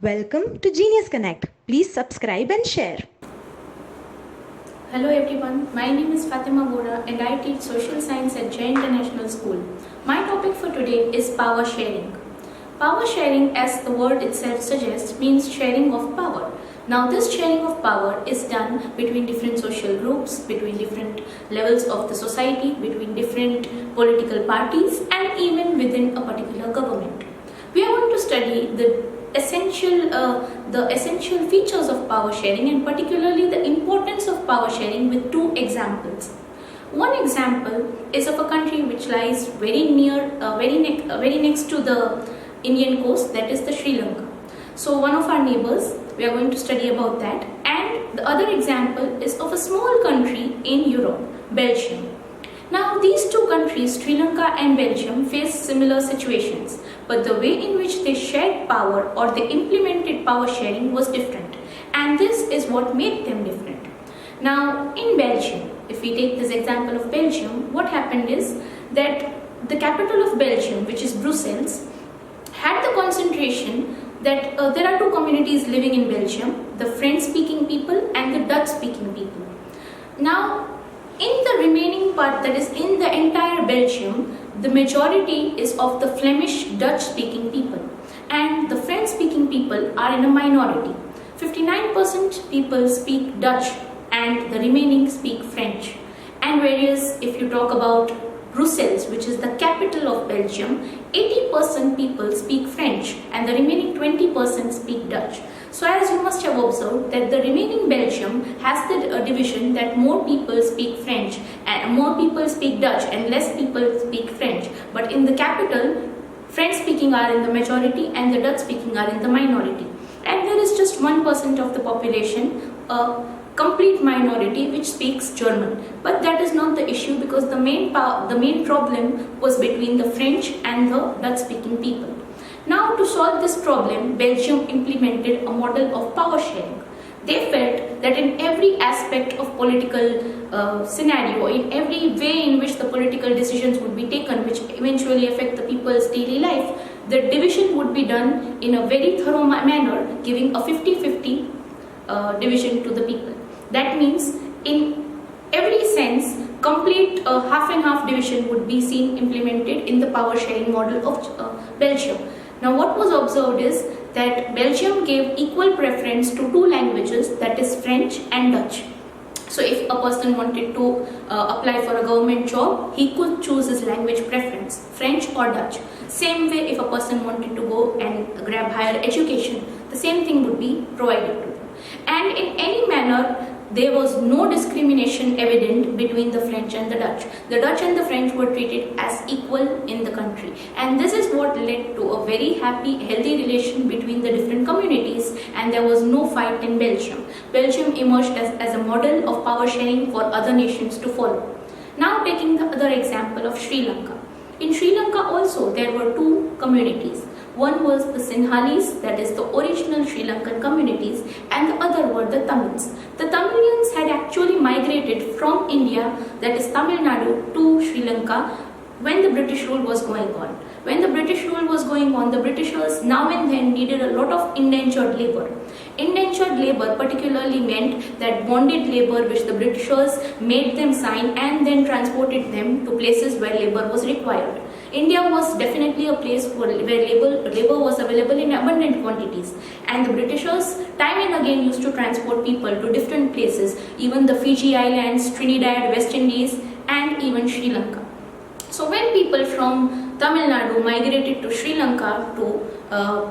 Welcome to Genius Connect. Please subscribe and share. Hello everyone, my name is Fatima Bora and I teach social science at Jai International School. My topic for today is power sharing. Power sharing, as the word itself suggests, means sharing of power. Now this sharing of power is done between different social groups, between different levels of the society, between different political parties and even within a particular government. We are going to study the essential features of power sharing and particularly the importance of power sharing with two examples. One example is of a country which lies very next to the Indian coast, that is the Sri Lanka. So one of our neighbors, we are going to study about that. And the other example is of a small country in Europe, Belgium. Now these two countries, Sri Lanka and Belgium, face similar situations, but the way in which they shared power or they implemented power sharing was different, and this is what made them different. Now in Belgium, if we take this example of Belgium, what happened is that the capital of Belgium, which is Brussels, had the concentration that there are two communities living in Belgium, the French-speaking people and the Dutch-speaking people. Now in the remaining part, that is in the entire Belgium, the majority is of the Flemish Dutch-speaking people, and the French-speaking people are in a minority. 59% people speak Dutch and the remaining speak French. And whereas if you talk about Brussels, which is the capital of Belgium, 80% people speak French and the remaining 20% speak Dutch. So as you must have observed that the remaining Belgium has the division that more people speak French and more people speak Dutch and less people speak French. But in the capital, French speaking are in the majority and the Dutch speaking are in the minority. And there is just 1% of the population, a complete minority, which speaks German. But that is not the issue, because the main problem was between the French and the Dutch speaking people. Now to solve this problem, Belgium implemented a model of power sharing. They felt that in every aspect of political scenario, in every way in which the political decisions would be taken, which eventually affect the people's daily life, the division would be done in a very thorough manner, giving a 50-50 division to the people. That means in every sense, complete half and half division would be seen implemented in the power sharing model of Belgium. Now what was observed is that Belgium gave equal preference to two languages, that is French and Dutch. So if a person wanted to apply for a government job, he could choose his language preference, French or Dutch. Same way, if a person wanted to go and grab higher education, the same thing would be provided to them. And in any manner, there was no discrimination evident between the French and the Dutch. The Dutch and the French were treated as equal in the country. And this is what led to a very happy, healthy relation between the different communities, and there was no fight in Belgium. Belgium emerged as a model of power sharing for other nations to follow. Now taking the other example of Sri Lanka. In Sri Lanka also there were two communities. One was the Sinhalese, that is the original Sri Lankan communities, and the other were the Tamils. The Tamilians had actually migrated from India, that is Tamil Nadu, to Sri Lanka when the British rule was going on. When the British rule was going on, the Britishers now and then needed a lot of indentured labor. Indentured labor particularly meant that bonded labor which the Britishers made them sign and then transported them to places where labor was required. India was definitely a place where labor was available in abundant quantities, and the Britishers time and again used to transport people to different places, even the Fiji Islands, Trinidad, West Indies and even Sri Lanka. So when people from Tamil Nadu migrated to Sri Lanka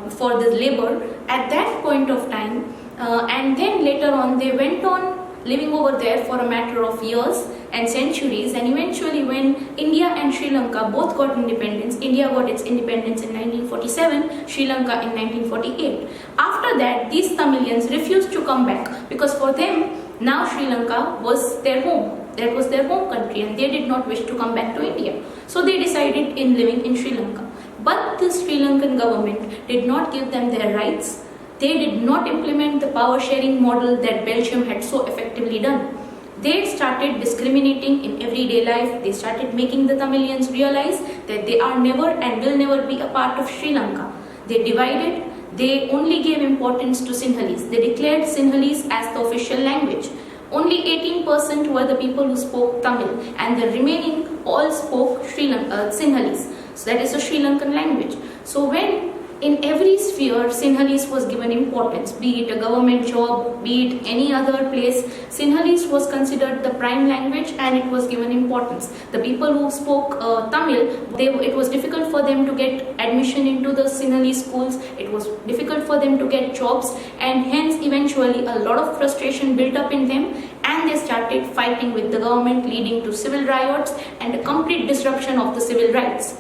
for this labor at that point of time, and then later on they went on living over there for a matter of years and centuries, and eventually when India and Sri Lanka both got independence, India got its independence in 1947, Sri Lanka in 1948. After that, these Tamilians refused to come back, because for them now Sri Lanka was their home. That was their home country, and they did not wish to come back to India. So they decided in living in Sri Lanka. But the Sri Lankan government did not give them their rights. They did not implement the power sharing model that Belgium had so effectively done. They started discriminating in everyday life. They started making the Tamilians realize that they are never and will never be a part of Sri Lanka. They divided, they only gave importance to Sinhalese. They declared Sinhalese as the official language. Only 18% were the people who spoke Tamil, and the remaining all spoke Sinhalese. So that is a Sri Lankan language. So when in every sphere Sinhalese was given importance, be it a government job, be it any other place, Sinhalese was considered the prime language and it was given importance. The people who spoke Tamil, it was difficult for them to get admission into the Sinhalese schools, it was difficult for them to get jobs, and hence eventually a lot of frustration built up in them, and they started fighting with the government, leading to civil riots and a complete disruption of the civil rights.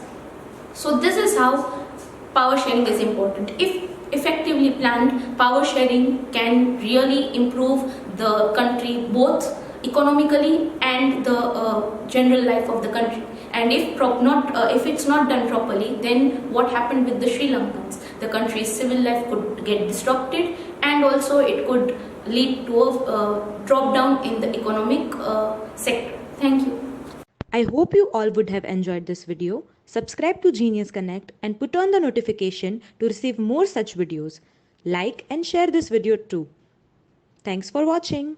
So this is how power sharing is important. If effectively planned, power sharing can really improve the country both economically and the general life of the country. And if it's not done properly, then what happened with the Sri Lankans? The country's civil life could get disrupted, and also it could lead to a drop down in the economic sector. Thank you. I hope you all would have enjoyed this video. Subscribe to Genius Connect and put on the notification to receive more such videos. Like and share this video too. Thanks for watching.